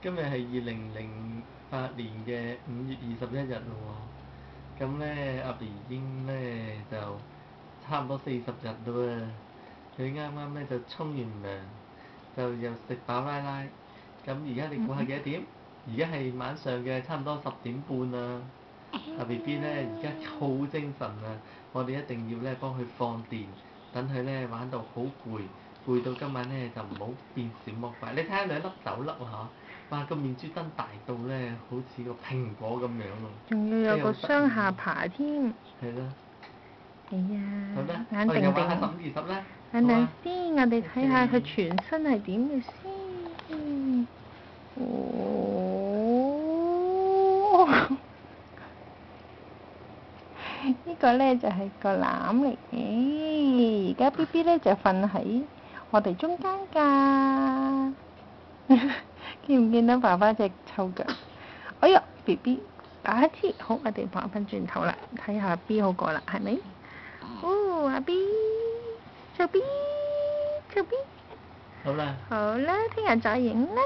今日係2008年嘅5月21日喎。咁咧，阿 B 已經咧就差唔多40日啦喎。佢啱啱咧就沖完涼，就又食飽拉拉。咁而家你估下幾多點？而家係晚上嘅差唔多10點半啦。阿 BB 咧而家好精神啊！我哋一定要咧幫佢放電，等佢咧玩到好攰，攰到今晚咧就唔好變小魔怪。你睇下兩粒豆粒啊嚇！哇，個面珠燈大到咧好似個蘋果咁樣喎。仲要有個雙下巴添。係咯。係啊。好啦，眼定定。我哋又玩下15、20啦。眼定好啊。先，我哋睇下佢全身係點嘅先。呢個咧就係個籃嚟嘅，而家 BB 咧就瞓喺我哋中間㗎。見唔見到爸爸隻臭腳？哎呀 ，BB 打乞嗤，好，我哋翻返轉頭啦，睇下 B 好過啦，係咪？哦，阿 B，臭 B，臭 B。好啦。好啦，聽日再影啦。